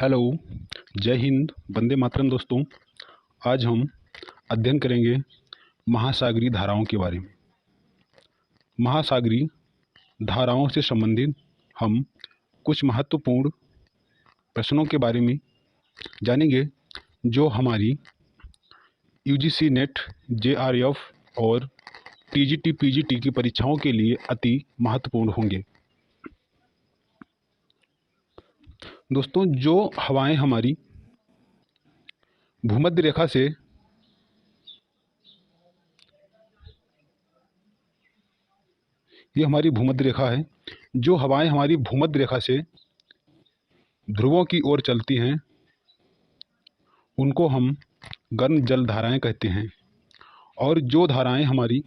Hello, जय हिंद, वंदे मातरम। दोस्तों, आज हम अध्ययन करेंगे महासागरीय धाराओं के बारे में। महासागरीय धाराओं से संबंधित हम कुछ महत्वपूर्ण प्रश्नों के बारे में जानेंगे जो हमारी यूजीसी नेट, जेआरएफ और टीजीटी पीजीटी की परीक्षाओं के लिए अति महत्वपूर्ण होंगे। दोस्तों, जो हवाएं हमारी भूमध्य रेखा से ये हमारी भूमध्य रेखा है। जो हवाएं हमारी भूमध्य रेखा से ध्रुवों की ओर चलती हैं उनको हम गर्म जल धाराएं कहते हैं, और जो धाराएं हमारी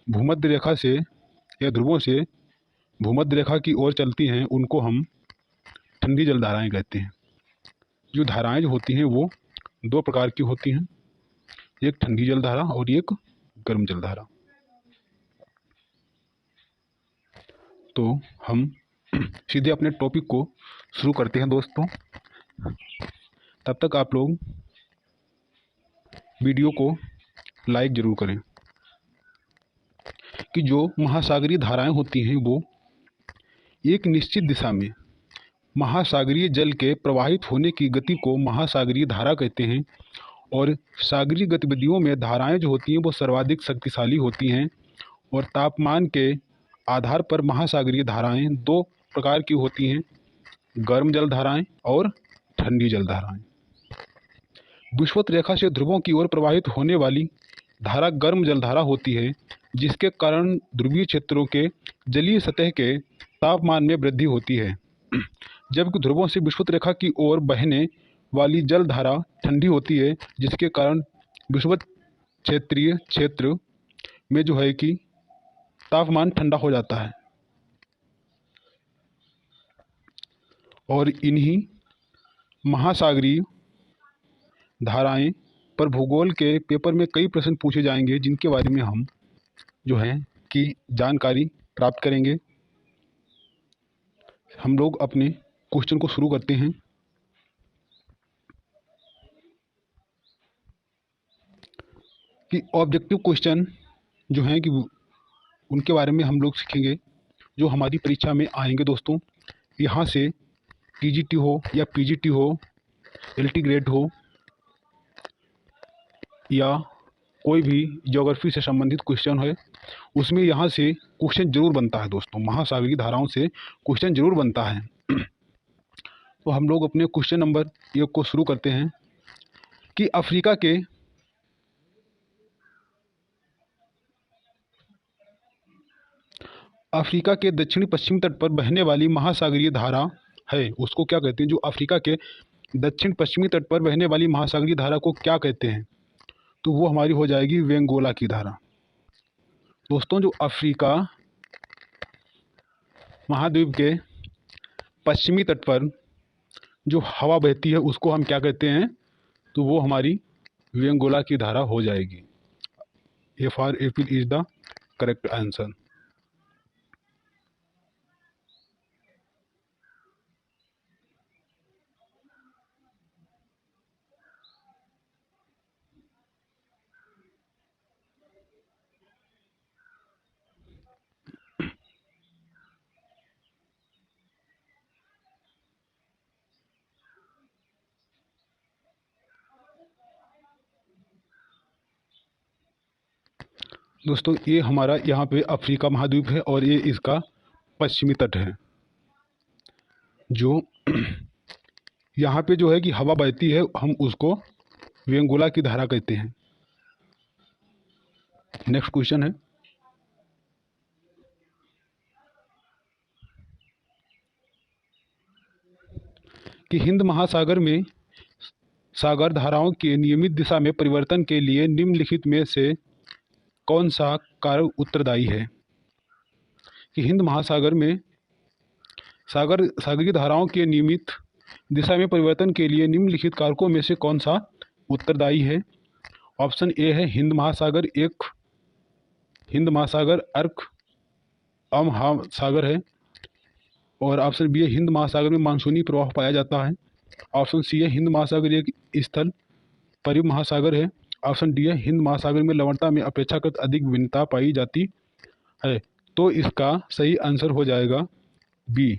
भूमध्य रेखा से या ध्रुवों से भूमध्य रेखा की ओर चलती हैं उनको हम ठंडी जल धाराएं कहते हैं। जो धाराएं जो होती हैं वो दो प्रकार की होती हैं, एक ठंडी जल धारा और एक गर्म जल धारा। तो हम सीधे अपने टॉपिक को शुरू करते हैं दोस्तों। तब तक आप लोग वीडियो को लाइक ज़रूर करें कि जो महासागरीय धाराएं होती हैं वो एक निश्चित दिशा में महासागरीय जल के प्रवाहित होने की गति को महासागरीय धारा कहते हैं। और सागरीय गतिविधियों में धाराएं जो होती हैं वो सर्वाधिक शक्तिशाली होती हैं, और तापमान के आधार पर महासागरीय धाराएं दो प्रकार की होती हैं, गर्म जल धाराएं और ठंडी जल धाराएं। विषुवत रेखा से ध्रुवों की ओर प्रवाहित होने वाली धारा गर्म जल धारा होती है, जिसके कारण ध्रुवीय क्षेत्रों के जलीय सतह के तापमान में वृद्धि होती है, जबकि ध्रुवों से विषुवत रेखा की ओर बहने वाली जल धारा ठंडी होती है, जिसके कारण विषुवत क्षेत्रीय क्षेत्र में जो है कि तापमान ठंडा हो जाता है। और इन्हीं महासागरीय धाराएं पर भूगोल के पेपर में कई प्रश्न पूछे जाएंगे, जिनके बारे में हम जो है कि जानकारी प्राप्त करेंगे। हम लोग अपने क्वेश्चन को शुरू करते हैं कि ऑब्जेक्टिव क्वेश्चन जो हैं कि उनके बारे में हम लोग सीखेंगे जो हमारी परीक्षा में आएंगे। दोस्तों, यहाँ से टीजीटी हो या पीजीटी हो, एलटी ग्रेड हो या कोई भी ज्योग्राफी से संबंधित क्वेश्चन है, उसमें यहाँ से क्वेश्चन जरूर बनता है। दोस्तों, महासागरीय धाराओं से क्वेश्चन जरूर बनता है। तो हम लोग अपने क्वेश्चन नंबर 1 को शुरू करते हैं कि अफ्रीका के दक्षिणी पश्चिमी तट पर बहने वाली महासागरीय धारा है, उसको क्या कहते हैं? जो अफ्रीका के दक्षिण पश्चिमी तट पर बहने वाली महासागरीय धारा को क्या कहते हैं? तो वो हमारी हो जाएगी वेंगोला की धारा। दोस्तों, जो अफ्रीका महाद्वीप के पश्चिमी तट पर जो हवा बहती है उसको हम क्या कहते हैं? तो वो हमारी वेंगोला की धारा हो जाएगी। A for Apple is the correct answer. दोस्तों, ये हमारा यहाँ पे अफ्रीका महाद्वीप है और ये इसका पश्चिमी तट है। जो यहाँ पे जो है कि हवा बहती है हम उसको वेंगोला की धारा कहते हैं। नेक्स्ट क्वेश्चन है कि हिंद महासागर में सागर धाराओं के नियमित दिशा में परिवर्तन के लिए निम्नलिखित में से कौन सा कारक उत्तरदायी है? कि हिंद महासागर में सागरीय धाराओं के नियमित दिशा में परिवर्तन के लिए निम्नलिखित कारकों में से कौन सा उत्तरदायी है? ऑप्शन ए है हिंद महासागर, एक हिंद महासागर अर्क महासागर है, और ऑप्शन बी है हिंद महासागर में मानसूनी प्रवाह पाया जाता है। ऑप्शन सी है हिंद महासागरीय स्थल परिव महासागर है। ऑप्शन डी है हिंद महासागर में लवणता में अपेक्षाकृत अधिक भिन्नता पाई जाती है। तो इसका सही आंसर हो जाएगा बी,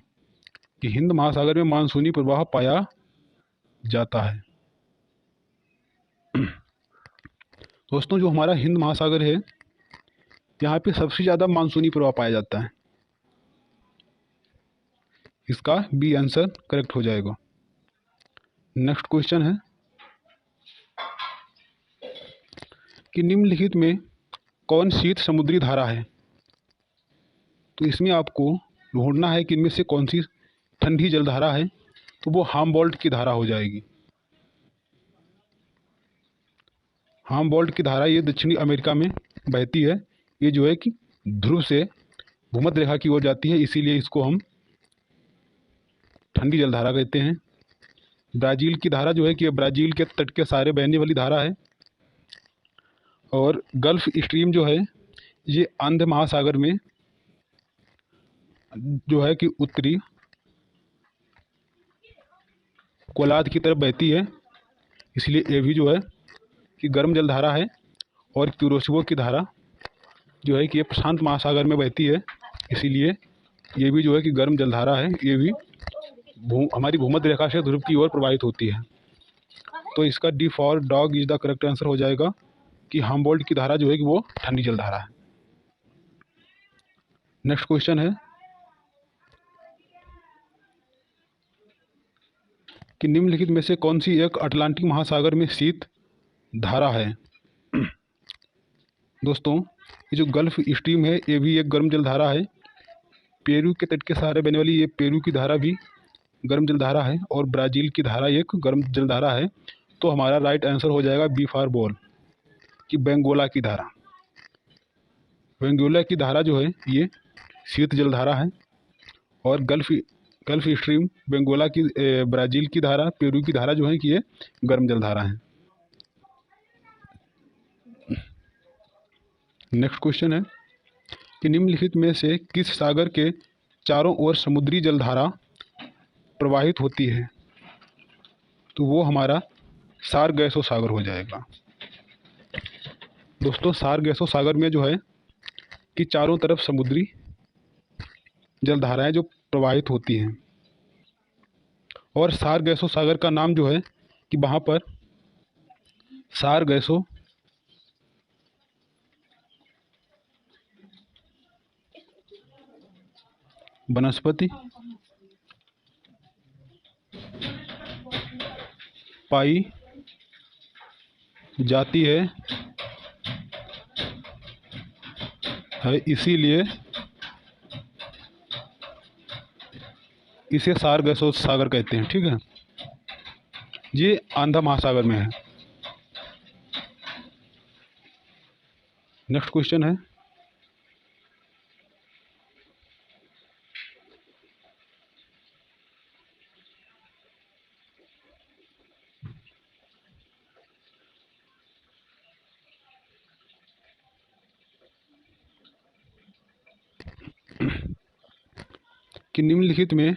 कि हिंद महासागर में मानसूनी प्रवाह पाया जाता है। दोस्तों, जो हमारा हिंद महासागर है, यहाँ पे सबसे ज़्यादा मानसूनी प्रवाह पाया जाता है। इसका बी आंसर करेक्ट हो जाएगा। नेक्स्ट क्वेश्चन है कि निम्नलिखित में कौन शीत समुद्री धारा है। तो इसमें आपको ढूंढना है कि इनमें से कौन सी ठंडी जलधारा है। तो वो हाम्बोल्ट की धारा हो जाएगी। हाम्बोल्ट की धारा ये दक्षिणी अमेरिका में बहती है। ये जो है कि ध्रुव से भूमध्य रेखा की ओर जाती है, इसीलिए इसको हम ठंडी जलधारा कहते हैं। ब्राज़ील की धारा जो है कि ब्राज़ील के तट के सहारे बहने वाली धारा है। और गल्फ स्ट्रीम जो है ये अंध महासागर में जो है कि उत्तरी कोलाद की तरफ बहती है, इसलिए ये भी जो है कि गर्म जलधारा है। और क्यूरोसिवो की धारा जो है कि ये प्रशांत महासागर में बहती है, इसीलिए ये भी जो है कि गर्म जलधारा है। ये भी हमारी भूमध्य रेखा से ध्रुव की ओर प्रवाहित होती है। तो इसका D for dog is the correct answer हो जाएगा कि हाम्बोल्ट की धारा जो है कि वो ठंडी जलधारा है। नेक्स्ट क्वेश्चन है कि निम्नलिखित में से कौन सी एक अटलांटिक महासागर में शीत धारा है। दोस्तों, ये जो गल्फ स्ट्रीम है ये भी एक गर्म जलधारा है। पेरू के तट के सहारे बहने वाली ये पेरू की धारा भी गर्म जलधारा है। और ब्राज़ील की धारा एक गर्म जलधारा है। तो हमारा राइट आंसर हो जाएगा बी फॉर बॉल, कि बेंगोला की धारा। बेंगोला की धारा जो है ये शीत जलधारा है। और गल्फ स्ट्रीम बेंगोला की ब्राज़ील की धारा पेरू की धारा जो है कि ये गर्म जलधारा है। नेक्स्ट क्वेश्चन है कि निम्नलिखित में से किस सागर के चारों ओर समुद्री जलधारा प्रवाहित होती है। तो वो हमारा सारगैसो सागर हो जाएगा। दोस्तों, सारगैसो सागर में जो है कि चारों तरफ समुद्री जलधाराएं जो प्रवाहित होती हैं। और सारगैसो सागर का नाम जो है कि वहाँ पर सारगैसो वनस्पति पाई जाती है, इसीलिए इसे सारगैसो सागर कहते हैं। ठीक है, ये आंध्र महासागर में है। नेक्स्ट क्वेश्चन है कि निम्नलिखित में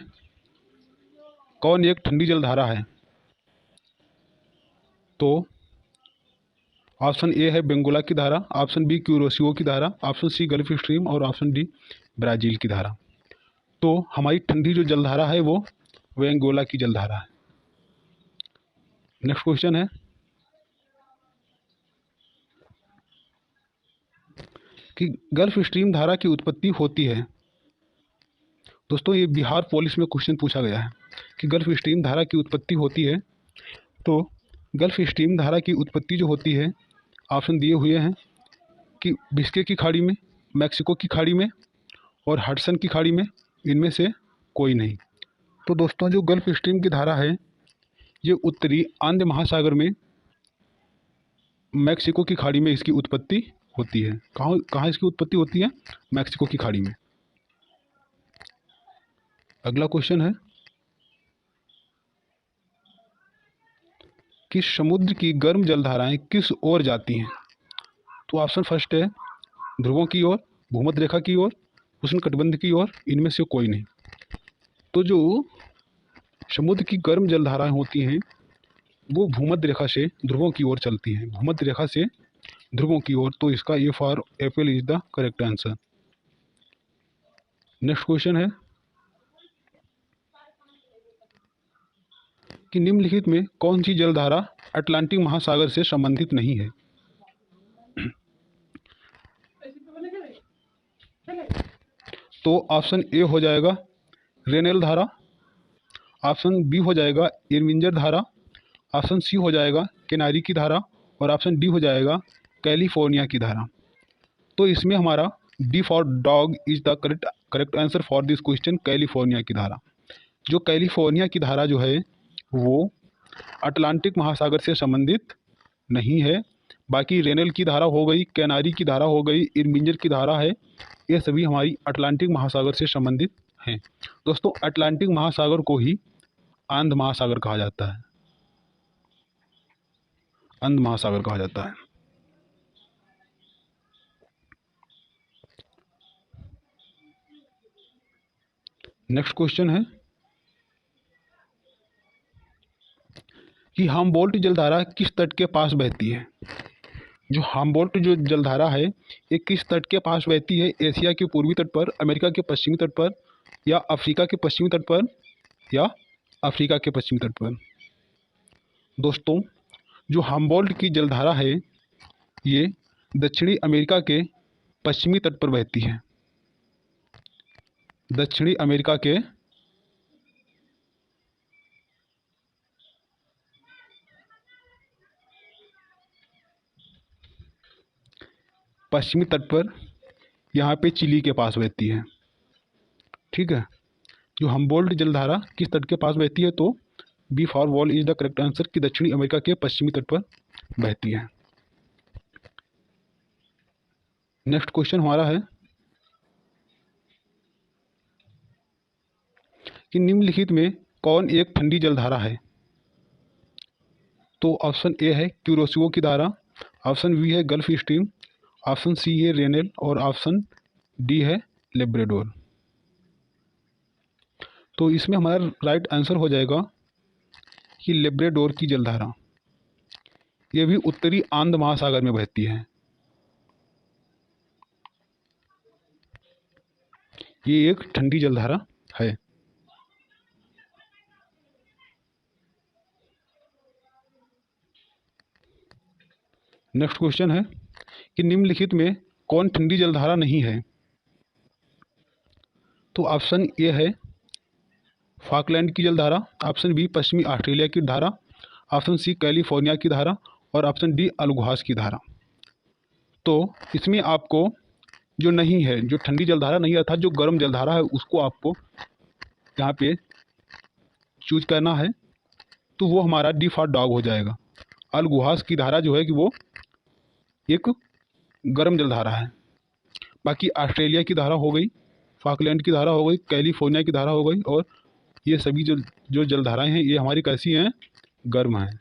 कौन एक ठंडी जलधारा है। तो ऑप्शन ए है बेंगोला की धारा, ऑप्शन बी क्यूरोसिवो की धारा, ऑप्शन सी गल्फ स्ट्रीम और ऑप्शन डी ब्राज़ील की धारा। तो हमारी ठंडी जो जलधारा है वो बेंगोला की जलधारा है। नेक्स्ट क्वेश्चन है कि गल्फ स्ट्रीम धारा की उत्पत्ति होती है। दोस्तों, ये बिहार पुलिस में क्वेश्चन पूछा गया है कि गल्फ स्ट्रीम धारा की उत्पत्ति होती है। तो गल्फ स्ट्रीम धारा की उत्पत्ति जो होती है, ऑप्शन दिए हुए हैं कि बिस्के की खाड़ी में, मैक्सिको की खाड़ी में और हडसन की खाड़ी में, इनमें से कोई नहीं। तो दोस्तों, जो गल्फ स्ट्रीम की धारा है ये उत्तरी आंध्र महासागर में मैक्सिको की खाड़ी में इसकी उत्पत्ति होती है। कहाँ इसकी उत्पत्ति होती है? मैक्सिको की खाड़ी में। अगला क्वेश्चन है कि समुद्र की गर्म जलधाराएं किस ओर जाती हैं। तो ऑप्शन फर्स्ट है ध्रुवों की ओर, भूमध्य रेखा की ओर, उष्णकटिबंध की ओर, इनमें से कोई नहीं। तो जो समुद्र की गर्म जलधाराएं होती हैं वो भूमध्य रेखा से ध्रुवों की ओर चलती हैं, भूमध्य रेखा से ध्रुवों की ओर। तो इसका A for Apple is the correct answer. Next question है कि निम्नलिखित में कौन सी जलधारा अटलांटिक महासागर से संबंधित नहीं है? तो ऑप्शन ए हो जाएगा रेनेल धारा, ऑप्शन बी हो जाएगा इरविंजर धारा, ऑप्शन सी हो जाएगा केनारी की धारा और ऑप्शन डी हो जाएगा कैलिफोर्निया की धारा। तो इसमें हमारा D for dog is the correct answer for this question, California की धारा। जो कैलिफोर्निया की धारा जो है वो अटलांटिक महासागर से संबंधित नहीं है। बाकी रेनेल की धारा हो गई, कैनारी की धारा हो गई, इरविंजर की धारा है, ये सभी हमारी अटलांटिक महासागर से संबंधित हैं। दोस्तों अटलांटिक महासागर को ही अंध महासागर कहा जाता है, अंध महासागर कहा जाता है। नेक्स्ट क्वेश्चन है कि हाम्बोल्ट जलधारा किस तट के पास बहती है? जो हाम्बोल्ट जो जलधारा है ये किस तट के पास बहती है? एशिया के पूर्वी तट पर, अमेरिका के पश्चिमी तट पर, या अफ्रीका के पश्चिमी तट पर, या अफ्रीका के पश्चिमी तट पर? दोस्तों जो हाम्बोल्ट की जलधारा है ये दक्षिणी अमेरिका के पश्चिमी तट पर बहती है, दक्षिणी अमेरिका के पश्चिमी तट पर, यहाँ पे चिली के पास बहती है। ठीक है, जो हम्बोल्ट जलधारा किस तट के पास बहती है? तो B for wall is the correct answer कि दक्षिणी अमेरिका के पश्चिमी तट पर बहती है। नेक्स्ट क्वेश्चन हमारा है कि निम्नलिखित में कौन एक ठंडी जलधारा है? तो ऑप्शन ए है क्यूरोसिओ की धारा, ऑप्शन बी है गल्फ स्ट्रीम, ऑप्शन सी है रेनेल और ऑप्शन डी है लेब्रेडोर। तो इसमें हमारा राइट आंसर हो जाएगा कि लेब्रेडोर की जलधारा, ये भी उत्तरी आंध महासागर में बहती है। ये एक ठंडी जलधारा है। नेक्स्ट क्वेश्चन है कि निम्नलिखित में कौन ठंडी जलधारा नहीं है? तो ऑप्शन ए है फॉकलैंड की जलधारा, ऑप्शन बी पश्चिमी ऑस्ट्रेलिया की धारा, ऑप्शन सी कैलिफोर्निया की धारा और ऑप्शन डी अलगुहास की धारा। तो इसमें आपको जो नहीं है, जो ठंडी जलधारा नहीं है अर्थात जो गर्म जलधारा है उसको आपको यहाँ पे चूज करना है। तो वो हमारा डी फॉर डॉग हो जाएगा। अलगुहास की धारा जो है कि वो एक गर्म जलधारा है। बाकी ऑस्ट्रेलिया की धारा हो गई, फॉकलैंड की धारा हो गई, कैलिफोर्निया की धारा हो गई और ये सभी जो जलधाराएं हैं ये हमारी कैसी हैं? गर्म हैं।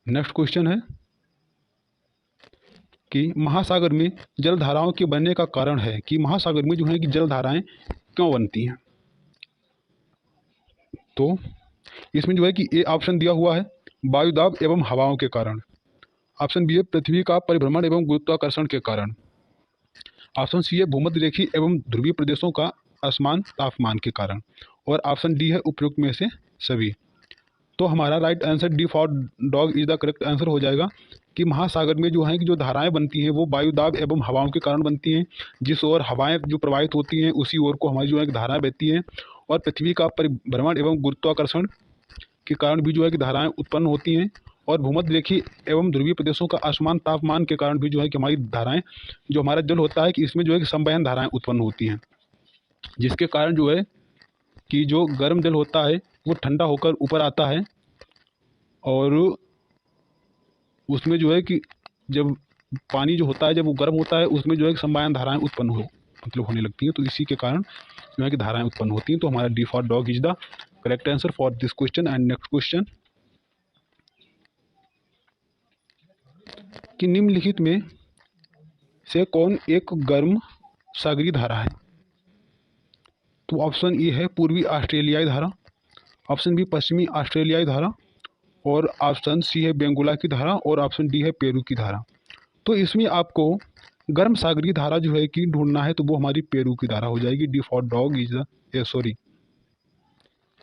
नेक्स्ट क्वेश्चन है कि महासागर में जलधाराओं के बनने का कारण है कि महासागर में जो है कि जलधाराएं क्यों बनती हैं? तो इसमें जो है कि ए ऑप्शन दिया हुआ है वायुदाब एवं हवाओं के कारण, ऑप्शन बी है पृथ्वी का परिभ्रमण एवं गुरुत्वाकर्षण के कारण, ऑप्शन सी है भूमध्य रेखीय एवं ध्रुवीय प्रदेशों का असमान तापमान के कारण और ऑप्शन डी है उपयुक्त में से सभी। तो हमारा right answer D for dog is the correct answer हो जाएगा कि महासागर में जो है कि जो धाराएं बनती हैं वो वायुदाब एवं हवाओं के कारण बनती हैं। जिस ओर हवाएं जो प्रवाहित होती हैं उसी ओर को हमारी जो है कि धाराएं बहती हैं और पृथ्वी का परिभ्रमण एवं गुरुत्वाकर्षण के कारण भी जो है कि धाराएं उत्पन्न होती हैं और भूमध्य रेखीय एवं ध्रुवीय प्रदेशों का असमान तापमान के कारण भी जो है कि हमारी धाराएं, जो हमारा जल होता है कि इसमें जो है कि संवहन धाराएं उत्पन्न होती हैं, जिसके कारण जो है कि जो गर्म जल होता है वो ठंडा होकर ऊपर आता है और उसमें जो है कि जब पानी जो होता है जब वो गर्म होता है उसमें जो है कि संवहन धाराएं उत्पन्न होने लगती हैं। तो इसी के कारण जो है कि धाराएं उत्पन्न होती हैं। तो हमारा D for dog is the correct answer for this question. And next question कि निम्नलिखित में से कौन एक गर्म सागरीय धारा है? तो ऑप्शन ए है पूर्वी ऑस्ट्रेलियाई धारा, ऑप्शन बी पश्चिमी ऑस्ट्रेलियाई धारा, और ऑप्शन सी है बेंगुला की धारा, और ऑप्शन डी है पेरू की धारा। तो इसमें आपको गर्म सागरीय धारा जो है कि ढूंढना है, तो वो हमारी पेरू की धारा हो जाएगी। D for dog is the sorry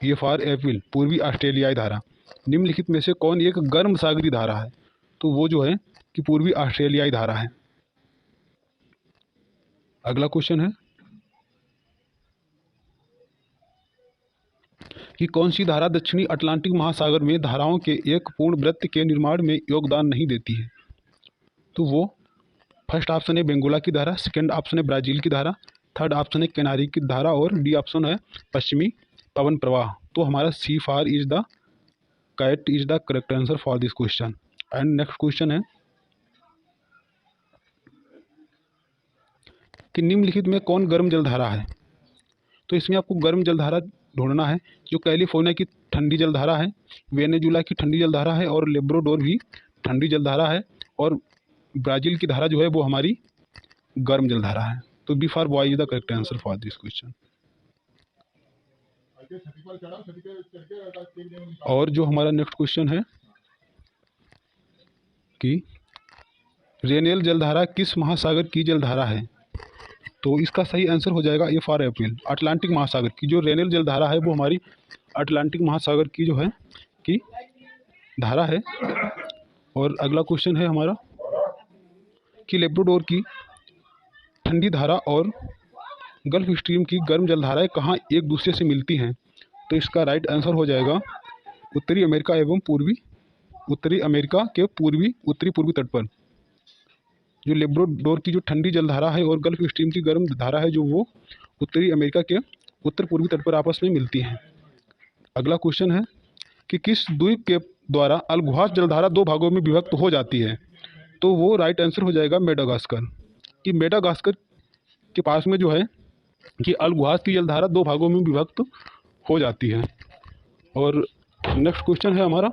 ये फॉर एप्पल पूर्वी ऑस्ट्रेलियाई धारा। निम्नलिखित में से कौन एक गर्म सागरीय धारा है, तो वो जो है कि पूर्वी ऑस्ट्रेलियाई धारा है। अगला क्वेश्चन है कि कौन सी धारा दक्षिणी अटलांटिक महासागर में धाराओं के एक पूर्ण वृत्त के निर्माण में योगदान नहीं देती है। तो वो फर्स्ट ऑप्शन है बेंगुला की धारा, सेकंड ऑप्शन है ब्राजील की धारा, थर्ड ऑप्शन है कैनारी की धारा, और डी ऑप्शन है पश्चिमी पवन प्रवाह। तो हमारा C for is the cat is the correct answer for this question. And next question है कि निम्नलिखित में कौन गर्म जलधारा है। तो इसमें आपको गर्म जलधारा ढूंढना है, जो कैलिफोर्निया की ठंडी जलधारा है, वेनेजुला की ठंडी जलधारा है, और लेब्राडोर भी ठंडी जलधारा है, और ब्राज़ील की धारा जो है वो हमारी गर्म जलधारा है। तो B for boy is the correct answer for this question. और जो हमारा नेक्स्ट क्वेश्चन है कि रेनियल जलधारा किस महासागर की जलधारा है। तो इसका सही आंसर हो जाएगा ए फॉर एप्रिल अटलांटिक महासागर की। जो रेनियल जलधारा है वो हमारी अटलांटिक महासागर की जो है कि धारा है। और अगला क्वेश्चन है हमारा कि लेब्राडोर की ठंडी धारा और गल्फ स्ट्रीम की गर्म जलधाराएं कहाँ एक दूसरे से मिलती हैं। तो इसका राइट आंसर हो जाएगा उत्तरी अमेरिका एवं उत्तरी अमेरिका के उत्तरी पूर्वी तट पर। जो लेब्राडोर की जो ठंडी जलधारा है और गल्फ स्ट्रीम की गर्म धारा है, जो वो उत्तरी अमेरिका के उत्तर पूर्वी तट पर आपस में मिलती हैं। अगला क्वेश्चन है कि किस द्वीप के द्वारा अलगुहास जलधारा दो भागों में विभक्त हो जाती है। तो वो राइट आंसर हो जाएगा मेडागास्कर। कि मेडागास्कर के पास में जो है कि अलगुहास की जलधारा दो भागों में विभक्त हो जाती है। और नेक्स्ट क्वेश्चन है हमारा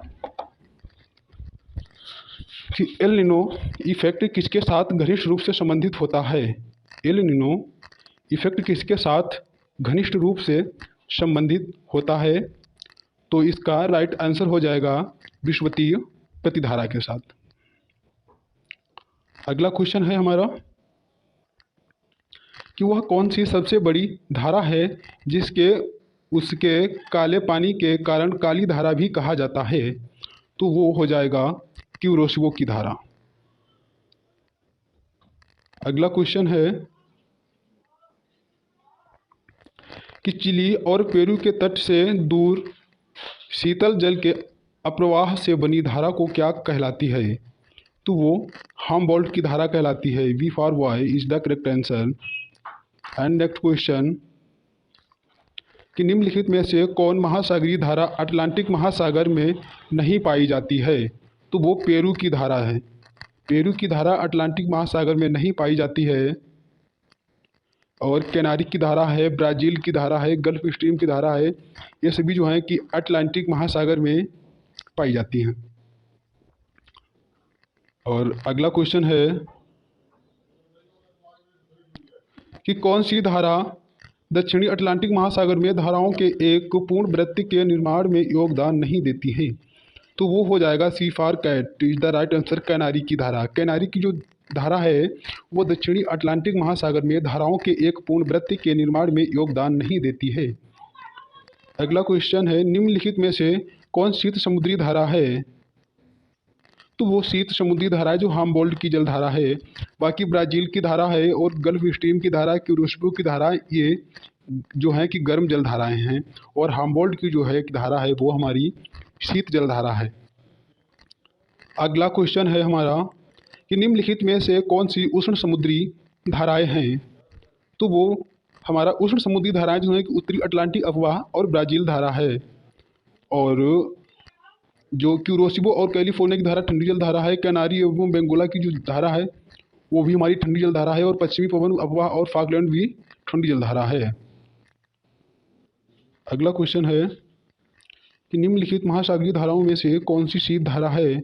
कि एल नीनो इफेक्ट किसके साथ घनिष्ठ रूप से संबंधित होता है। एल नीनो इफेक्ट किसके साथ घनिष्ठ रूप से संबंधित होता है। तो इसका राइट आंसर हो जाएगा विषुवतीय प्रतिधारा के साथ। अगला क्वेश्चन है हमारा कि वह कौन सी सबसे बड़ी धारा है जिसके उसके काले पानी के कारण काली धारा भी कहा जाता है। तो वो हो जाएगा क्यूरोसिबो की धारा। अगला क्वेश्चन है कि चिली और पेरू के तट से दूर शीतल जल के अप्रवाह से बनी धारा को क्या कहलाती है। तो वो हम्बोल्ट की धारा कहलाती है। B for boy is the correct answer. And next question कि निम्नलिखित में से कौन महासागरीय धारा अटलांटिक महासागर में नहीं पाई जाती है। तो वो पेरू की धारा है। पेरू की धारा अटलांटिक महासागर में नहीं पाई जाती है। और कैनारी की धारा है, ब्राज़ील की धारा है, गल्फ स्ट्रीम की धारा है, ये सभी जो हैं कि अटलांटिक महासागर में पाई जाती हैं। और अगला क्वेश्चन है कि कौन सी धारा दक्षिणी अटलांटिक महासागर में धाराओं के एक पूर्ण वृत्त के निर्माण में योगदान नहीं देती है। तो वो हो जाएगा C for cat is the right answer Canary की धारा। कैनारी की जो धारा है वो दक्षिणी अटलांटिक महासागर में धाराओं के एक पूर्ण वृत्त के निर्माण में योगदान नहीं देती है। अगला क्वेश्चन है निम्नलिखित में से कौन शीत समुद्री धारा है। तो वो शीत समुद्री धारा है जो हम्बोल्ट की जलधारा है। बाकी ब्राज़ील की धारा है और गल्फ स्ट्रीम की धारा, क्यूरोसिबो की धारा, ये जो है कि गर्म जलधाराएं हैं। और हम्बोल्ट की जो है कि धारा है वो हमारी शीत जलधारा है। अगला क्वेश्चन है हमारा कि निम्नलिखित में से कौन सी उष्ण समुद्री धाराएं हैं। तो वो हमारा उष्ण समुद्री धाराएं जो है कि उत्तरी अटलांटिक अफवाह और ब्राज़ील धारा है। और जो क्यूरोसिबो और कैलिफोर्निया की धारा ठंडी जल धारा है। कैनारी एवं बेंगोला की जो धारा है वो भी हमारी ठंडी जल धारा है। और पश्चिमी पवन अफवाह और फॉकलैंड भी ठंडी जल धारा है। अगला क्वेश्चन है कि निम्नलिखित महासागरीय धाराओं में से कौन सी शीत धारा है।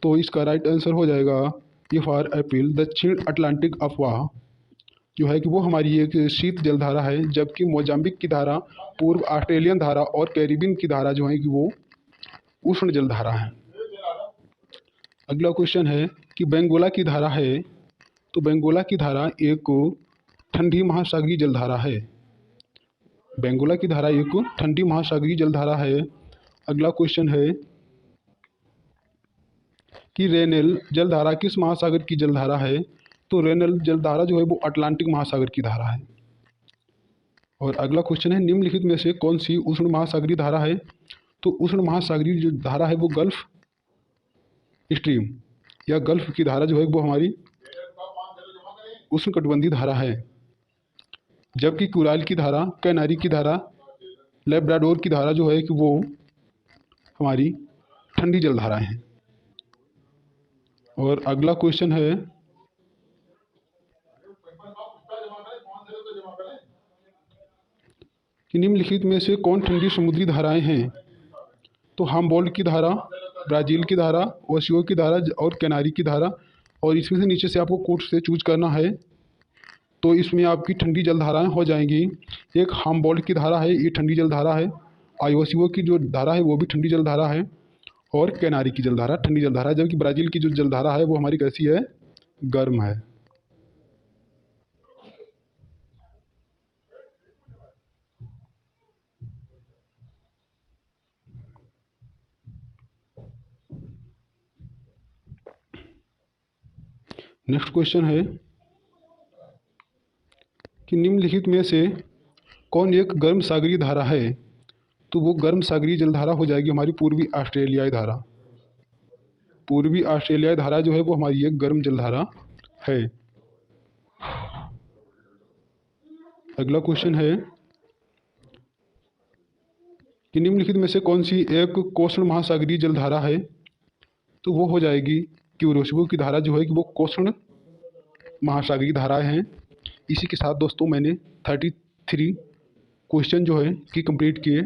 तो इसका राइट आंसर हो जाएगा ये फॉर एप्रिल दक्षिण अटलांटिक अफवाह। जो है कि वो हमारी एक शीत जलधारा है, जबकि मोजाम्बिक की धारा, पूर्व ऑस्ट्रेलियन धारा और कैरिबियन की धारा जो है कि वो उष्ण जलधारा है। अगला क्वेश्चन है कि बेंगोला की धारा है, तो बेंगोला की धारा एक ठंडी महासागरीय जलधारा है। बेंगोला की धारा एक ठंडी महासागरीय जलधारा है। अगला क्वेश्चन है कि रेनेल जलधारा किस महासागर की जलधारा है, तो रेनेल जलधारा जो है वो अटलांटिक महासागर की धारा है। और अगला क्वेश्चन है निम्नलिखित में से कौन सी उष्ण महासागरीय धारा है, तो उष्ण महासागरीय जो धारा है वो गल्फ स्ट्रीम या गल्फ की धारा जो है वो हमारी उष्णकटिबंधीय धारा है। जबकि कुराइल की धारा, कैनारी की धारा, लेब्राडोर की धारा जो है कि वो हमारी ठंडी जलधाराएं हैं। और अगला क्वेश्चन है कि निम्नलिखित में से कौन ठंडी समुद्री धाराएं हैं, तो हाम्बोल्ट की धारा, ब्राज़ील की धारा, ओशियो की धारा और कैनारी की धारा। और इसमें से नीचे से आपको कोड से चूज करना है, तो इसमें आपकी ठंडी जलधाराएं हो जाएंगी। एक हाम्बोल्ट की धारा है, ये ठंडी जलधारा है। ओशियो की जो धारा है वो भी ठंडी जलधारा है। और कैनारी की जलधारा ठंडी जलधारा है। जबकि ब्राज़ील की जो जलधारा है वो हमारी कैसी है, गर्म है। नेक्स्ट क्वेश्चन है कि निम्नलिखित में से कौन एक गर्म सागरीय धारा है, तो वो गर्म सागरीय जलधारा हो जाएगी हमारी पूर्वी ऑस्ट्रेलियाई धारा। पूर्वी ऑस्ट्रेलियाई धारा जो है वो हमारी एक गर्म जलधारा है। अगला क्वेश्चन है कि निम्नलिखित में से कौन सी एक कोष्ण महासागरीय जलधारा है, तो वो हो जाएगी क्यूरोशिबो की धारा जो है कि वो कोष्ण महासागरीय धाराएं हैं। इसी के साथ दोस्तों मैंने 33 क्वेश्चन जो है कि कंप्लीट किए।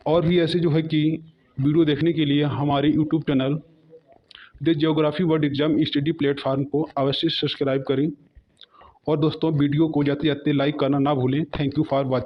और भी ऐसे जो है कि वीडियो देखने के लिए हमारे YouTube channel the geography world exam study platform को अवश्य सब्सक्राइब करें। और दोस्तों वीडियो को जाते जाते लाइक करना ना भूलें। Thank you for watching.